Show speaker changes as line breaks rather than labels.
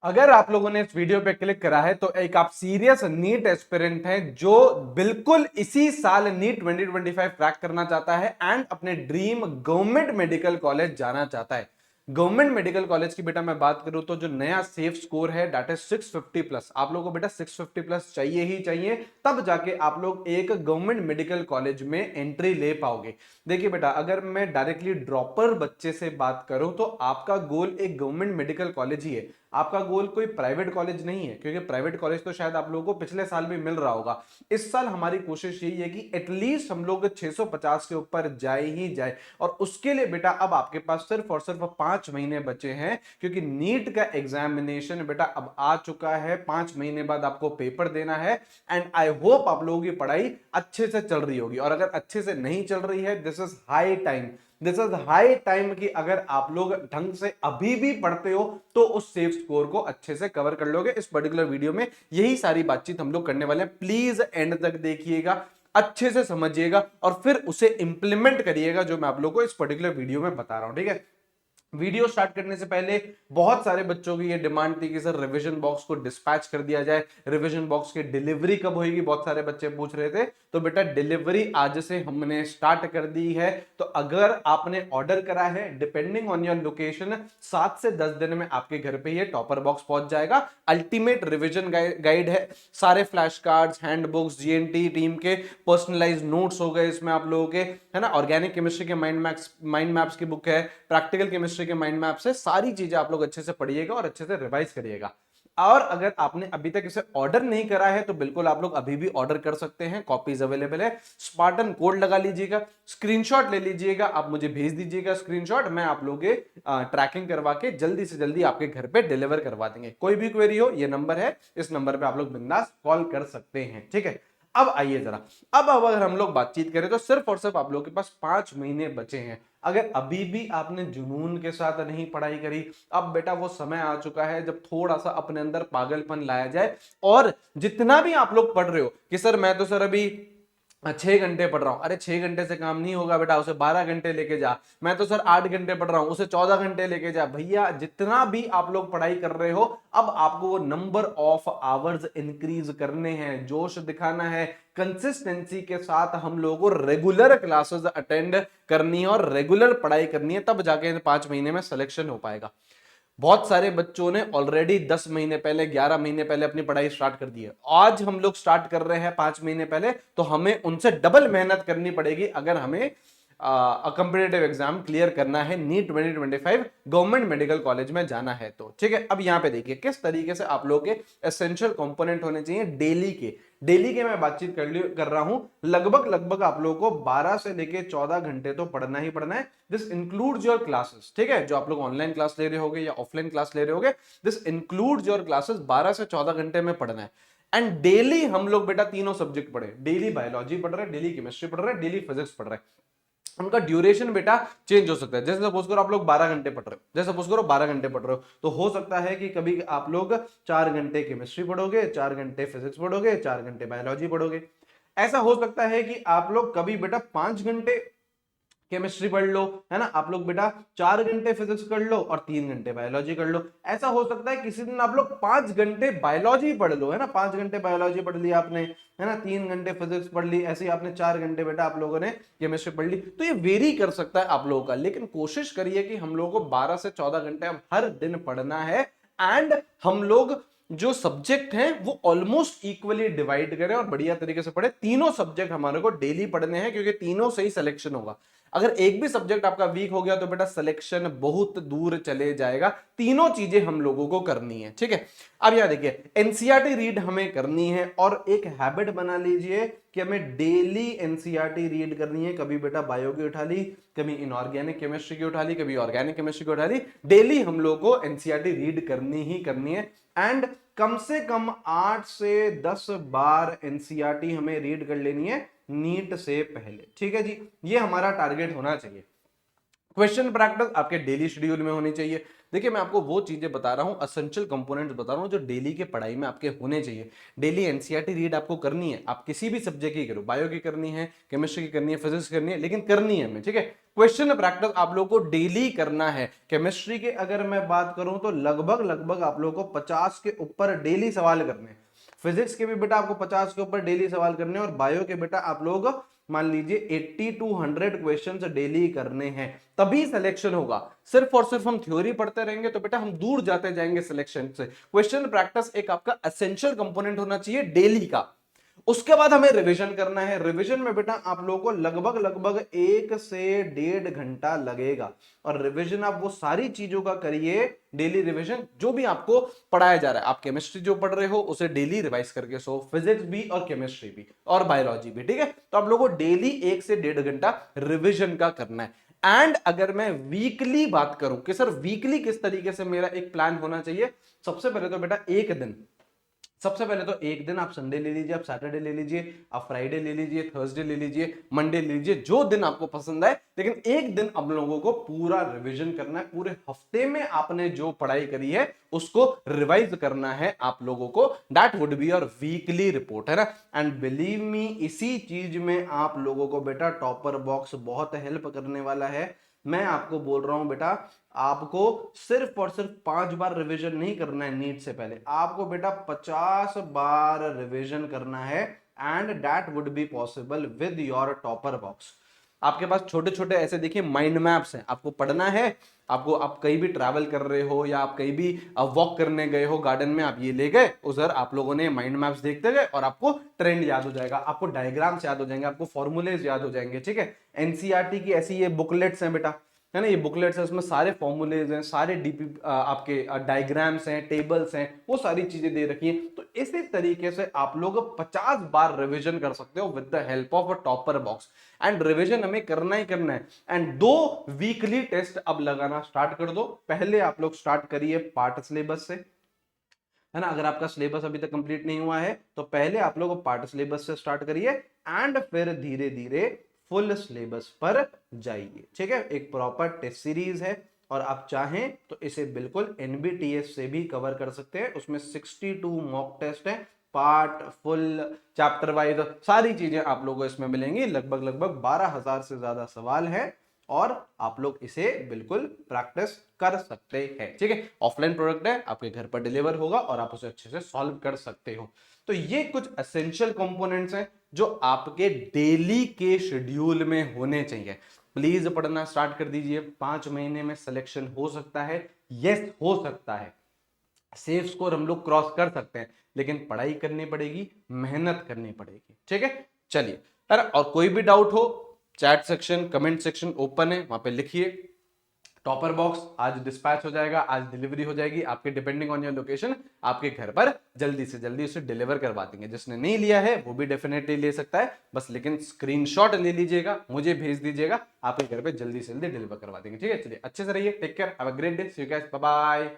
अगर आप लोगों ने इस वीडियो पे क्लिक करा है तो एक आप सीरियस नीट एस्पिरेंट हैं जो बिल्कुल इसी साल नीट 2025 क्रैक करना चाहता है एंड अपने ड्रीम गवर्नमेंट मेडिकल कॉलेज जाना चाहता है। गवर्नमेंट मेडिकल कॉलेज की बेटा मैं बात करूं तो जो नया सेफ स्कोर है दैट इज 650 प्लस। आप लोगों को बेटा 650 प्लस चाहिए ही चाहिए, तब जाके आप लोग एक गवर्नमेंट मेडिकल कॉलेज में एंट्री ले पाओगे। देखिए बेटा, अगर मैं डायरेक्टली ड्रॉपर बच्चे से बात करूं तो आपका गोल एक गवर्नमेंट मेडिकल कॉलेज ही है, आपका गोल कोई प्राइवेट कॉलेज नहीं है, क्योंकि प्राइवेट कॉलेज तो शायद आप लोगों को पिछले साल भी मिल रहा होगा। इस साल हमारी कोशिश यही है कि एटलीस्ट हम लोग 650 के ऊपर जाए ही जाए, और उसके लिए बेटा अब आपके पास सिर्फ और सिर्फ 5 महीने बचे हैं, क्योंकि नीट का एग्जामिनेशन बेटा अब आ चुका है। 5 महीने बाद आपको पेपर देना है एंड आई होप आप लोगों की पढ़ाई अच्छे से चल रही होगी, और अगर अच्छे से नहीं चल रही है this is high time, this is high time कि अगर आप लोग ढंग से अभी भी पढ़ते हो तो उस सेफ स्कोर को अच्छे से कवर कर लोगे। इस पर्टिकुलर वीडियो में यही सारी बातचीत हम लोग करने वाले हैं, प्लीज एंड तक देखिएगा, अच्छे से समझिएगा और फिर उसे इंप्लीमेंट करिएगा जो मैं आप लोगों को इस पर्टिकुलर वीडियो में बता रहा हूं। ठीक है, वीडियो स्टार्ट करने से पहले बहुत सारे बच्चों की ये डिमांड थी कि सर रिवीजन बॉक्स को डिस्पैच कर दिया जाए, रिवीजन बॉक्स की डिलीवरी कब होगी, बहुत सारे बच्चे पूछ रहे थे। तो बेटा डिलीवरी आज से हमने स्टार्ट कर दी है, तो अगर आपने ऑर्डर करा है डिपेंडिंग ऑन योर लोकेशन 7 से 10 दिन में आपके घर पे ये टॉपर बॉक्स पहुंच जाएगा। अल्टीमेट रिवीजन गाइड है, सारे flash cards, handbooks, GNT team के पर्सनलाइज नोट्स हो गए इसमें आप लोगों के, है ना, ऑर्गेनिक केमिस्ट्री के माइंड मैप्स की बुक है, प्रैक्टिकल केमिस्ट्री के माइंड मैप से सारी चीजें आप लोग अच्छे से पढ़िएगा और अच्छे से रिवाइज करिएगा। और अगर आपने अभी तक इसे ऑर्डर नहीं करा है तो बिल्कुल आप लोग अभी भी ऑर्डर कर सकते हैं, कॉपीज अवेलेबल है। स्पार्टन कोड लगा लीजिएगा, स्क्रीनशॉट ले लीजिएगा, आप मुझे भेज दीजिएगा स्क्रीनशॉट, मैं आप लोगों के ट्रैकिंग करवा के जल्दी से जल्दी आपके घर पे डिलीवर करवा देंगे। कोई भी क्वेरी हो ये नंबर है, इस नंबर पे आप लोग बिंदास कॉल कर सकते हैं। ठीक है, अब आइए जरा, अब अगर हम लोग बातचीत करें तो सिर्फ और सिर्फ आप लोगों के पास 5 महीने बचे हैं। अगर अभी भी आपने जुनून के साथ नहीं पढ़ाई करी, अब बेटा वो समय आ चुका है जब थोड़ा सा अपने अंदर पागलपन लाया जाए। और जितना भी आप लोग पढ़ रहे हो कि सर मैं तो सर अभी 6 घंटे पढ़ रहा हूं, अरे 6 घंटे से काम नहीं होगा बेटा, उसे 12 घंटे लेके जा। मैं तो सर 8 घंटे पढ़ रहा हूं, उसे 14 घंटे लेके जा। भैया जितना भी आप लोग पढ़ाई कर रहे हो, अब आपको वो नंबर ऑफ आवर्स इंक्रीज करने हैं, जोश दिखाना है, कंसिस्टेंसी के साथ हम लोगों को रेगुलर क्लासेस अटेंड करनी है और रेगुलर पढ़ाई करनी है, तब जाके 5 महीने में सिलेक्शन हो पाएगा। बहुत सारे बच्चों ने ऑलरेडी 10 महीने पहले, 11 महीने पहले अपनी पढ़ाई स्टार्ट कर दी है। आज हम लोग स्टार्ट कर रहे हैं 5 महीने पहले, तो हमें उनसे डबल मेहनत करनी पड़ेगी अगर हमें कंपिटिटिव एग्जाम क्लियर करना है, नीट 2025 गवर्नमेंट मेडिकल कॉलेज में जाना है तो। ठीक है, अब यहां पे देखिए किस तरीके से आप लोग के एसेंशियल कंपोनेंट होने चाहिए डेली के मैं बातचीत कर रहा हूं। लगभग लगभग आप लोगों को 12 से लेके 14 घंटे तो पढ़ना ही पढ़ना है। दिस इंक्लूड्स योर क्लासेस, ठीक है, जो आप लोग ऑनलाइन क्लास ले रहे होगे या ऑफलाइन क्लास ले रहे होगे, दिस इंक्लूड्स योर क्लासेस, 12 से 14 घंटे में पढ़ना है। एंड डेली हम लोग बेटा तीनों सब्जेक्ट पढ़े, डेली बायोलॉजी पढ़ रहे हैं, डेली केमिस्ट्री पढ़ रहे हैं, डेली फिजिक्स पढ़ रहे हैं। उनका ड्यूरेशन बेटा चेंज हो सकता है। जैसे सपोज करो आप लोग 12 घंटे पढ़ रहे हो, जैसे सपोज करो 12 घंटे पढ़ रहे हो, तो हो सकता है कि कभी आप लोग 4 घंटे केमिस्ट्री पढ़ोगे, 4 घंटे फिजिक्स पढ़ोगे, 4 घंटे बायोलॉजी पढ़ोगे। ऐसा हो सकता है कि आप लोग कभी बेटा 5 घंटे केमिस्ट्री पढ़ लो, है ना, आप लोग बेटा 4 घंटे फिजिक्स कर लो और 3 घंटे बायोलॉजी कर लो। ऐसा हो सकता है किसी दिन आप लोग 5 घंटे बायोलॉजी पढ़ लो, है ना, 5 घंटे बायोलॉजी पढ़ लिया आपने, है ना, 3 घंटे फिजिक्स पढ़ ली, ऐसे ही आपने 4 घंटे बेटा आप लोगों ने केमिस्ट्री पढ़ ली। तो ये वेरी कर सकता है आप लोगों का, लेकिन कोशिश करिए कि हम लोगों को 12 से 14 घंटे हर दिन पढ़ना है। एंड हम लोग जो सब्जेक्ट हैं वो ऑलमोस्ट इक्वली डिवाइड करें और बढ़िया तरीके से पढ़े। तीनों सब्जेक्ट हमारे को डेली पढ़ने हैं, क्योंकि तीनों से ही सिलेक्शन होगा। अगर एक भी सब्जेक्ट आपका वीक हो गया तो बेटा सिलेक्शन बहुत दूर चले जाएगा। तीनों चीजें हम लोगों को करनी है, ठीक है। अब यहां देखिए एनसीईआरटी रीड हमें करनी है, और एक हैबिट बना लीजिए कि हमें डेली एनसीईआरटी रीड करनी है। कभी बेटा बायो की उठा ली, कभी इनऑर्गेनिक केमिस्ट्री की उठा ली, कभी ऑर्गेनिक केमिस्ट्री की उठा ली। डेली हम लोग को एनसीईआरटी रीड करनी ही करनी है। एंड कम से कम 8 से 10 बार एनसीईआरटी हमें रीड कर लेनी है नीट से पहले, ठीक है जी, ये हमारा टारगेट होना चाहिए। क्वेश्चन प्रैक्टिस आपके डेली शेड्यूल में होनी चाहिए। देखिए मैं आपको वो चीजें बता रहा हूं, एसेंशियल कंपोनेंट्स बता रहा हूं जो डेली के पढ़ाई में आपके होने चाहिए। डेली एनसीईआरटी रीड आपको करनी है, आप किसी भी सब्जेक्ट की करो, बायो की करनी है, केमिस्ट्री की करनी है, फिजिक्स करनी है, लेकिन करनी है हमें, ठीक है। क्वेश्चन प्रैक्टिस आप लोगों को डेली करना है। केमिस्ट्री के अगर मैं बात करूं तो लगभग लगभग आप लोगों को 50 के ऊपर डेली सवाल करने हैं। फिजिक्स के भी बेटा आपको 50 के ऊपर डेली सवाल करने हैं, और बायो के बेटा आप लोग मान लीजिए 80 टू 100 क्वेश्चंस डेली करने हैं, तभी सिलेक्शन होगा। सिर्फ और सिर्फ हम थ्योरी पढ़ते रहेंगे तो बेटा हम दूर जाते जाएंगे सिलेक्शन से। क्वेश्चन प्रैक्टिस एक आपका एसेंशियल कंपोनेंट होना चाहिए डेली का। उसके बाद हमें रिवीजन करना है। रिवीजन में बेटा आप लोगों को लगभग लगभग 1 से 1.5 घंटा लगेगा, और रिवीजन आप वो सारी चीजों का करिए, डेली रिवीजन जो भी आपको पढ़ाया जा रहा है। आप केमिस्ट्री जो पढ़ रहे हो उसे डेली रिवाइज करके सो, फिजिक्स भी और केमिस्ट्री भी और बायोलॉजी भी, ठीक है। तो आप लोगों को डेली 1 से 1.5 घंटा रिवीजन का करना है। एंड अगर मैं वीकली बात करूं कि सर वीकली किस तरीके से मेरा एक प्लान होना चाहिए, सबसे पहले तो बेटा एक दिन, सबसे पहले तो एक दिन आप संडे ले लीजिए, आप सैटरडे ले लीजिए, आप फ्राइडे ले लीजिए, थर्सडे ले लीजिए, मंडे ले लीजिए, जो दिन आपको पसंद आए, लेकिन एक दिन आप लोगों को पूरा रिवीजन करना है। पूरे हफ्ते में आपने जो पढ़ाई करी है उसको रिवाइज करना है आप लोगों को। That would be your weekly report, है ना। एंड बिलीव मी, इसी चीज में आप लोगों को बेटा टॉपर बॉक्स बहुत हेल्प करने वाला है। मैं आपको बोल रहा हूं बेटा, आपको सिर्फ और सिर्फ 5 बार रिवीजन नहीं करना है नीट से पहले, आपको बेटा 50 बार रिवीजन करना है। And that would be possible with your topper box. आपके पास छोटे छोटे ऐसे देखिए माइंड मैप्स हैं, आपको पढ़ना है। आपको, आप कहीं भी ट्रैवल कर रहे हो या आप कहीं भी वॉक करने गए हो गार्डन में, आप ये ले गए उधर, आप लोगों ने माइंड मैप्स देखते गए और आपको ट्रेंड याद हो जाएगा, आपको डायग्राम्स याद हो जाएंगे, आपको फॉर्मूलेज याद हो जाएंगे, ठीक है। एनसीईआरटी की ऐसी ये बुकलेट्स हैं बेटा, है ना, ये बुकलेट्स है, उसमें सारे फॉर्मूलेज हैं, सारे डीपी आपके डायग्राम्स हैं, टेबल्स हैं, वो सारी चीजें दे रखी हैं। तो इसी तरीके से आप लोग 50 बार रिवीजन कर सकते हो with the help of a topper box. And revision हमें करना ही करना है। एंड 2 वीकली टेस्ट अब लगाना स्टार्ट कर दो। पहले आप लोग स्टार्ट करिए पार्ट सिलेबस से, है ना। अगर आपका सिलेबस अभी तक कंप्लीट नहीं हुआ है तो पहले आप लोग पार्ट सिलेबस से स्टार्ट करिए, एंड फिर धीरे धीरे फुल सिलेबस पर जाइए, ठीक है। एक प्रॉपर टेस्ट सीरीज है, और आप चाहें तो इसे बिल्कुल एनबीटीएस से भी कवर कर सकते हैं। उसमें 62 मॉक टेस्ट है, पार्ट, फुल, चैप्टर वाइज सारी चीजें आप लोगों को इसमें मिलेंगी। लगभग लगभग 12,000 से ज्यादा सवाल है, और आप लोग इसे बिल्कुल प्रैक्टिस कर सकते हैं, ठीक है। ऑफलाइन प्रोडक्ट है, आपके घर पर डिलीवर होगा और आप उसे अच्छे से सॉल्व कर सकते हो। तो ये कुछ एसेंशियल कंपोनेंट्स हैं जो आपके डेली के शेड्यूल में होने चाहिए। प्लीज पढ़ना स्टार्ट कर दीजिए। 5 महीने में सिलेक्शन हो सकता है, यस हो सकता है। सेफ स्कोर हम लोग क्रॉस कर सकते हैं, लेकिन पढ़ाई करनी पड़ेगी, मेहनत करनी पड़ेगी, ठीक है। चलिए, अरे और कोई भी डाउट हो, chat section, comment section open है, वहां पे लिखिए। टॉपर बॉक्स आज डिस्पैच हो जाएगा, आज डिलीवरी हो जाएगी आपके, डिपेंडिंग ऑन योर लोकेशन, आपके घर पर जल्दी से जल्दी उसे डिलीवर करवा देंगे। जिसने नहीं लिया है वो भी डेफिनेटली ले सकता है, बस लेकिन स्क्रीनशॉट ले लीजिएगा, मुझे भेज दीजिएगा, आपके घर पे जल्दी से जल्दी डिलीवर करवा देंगे, ठीक है। चलिए अच्छे से रहिए, take care, have a great day, see you guys, bye bye.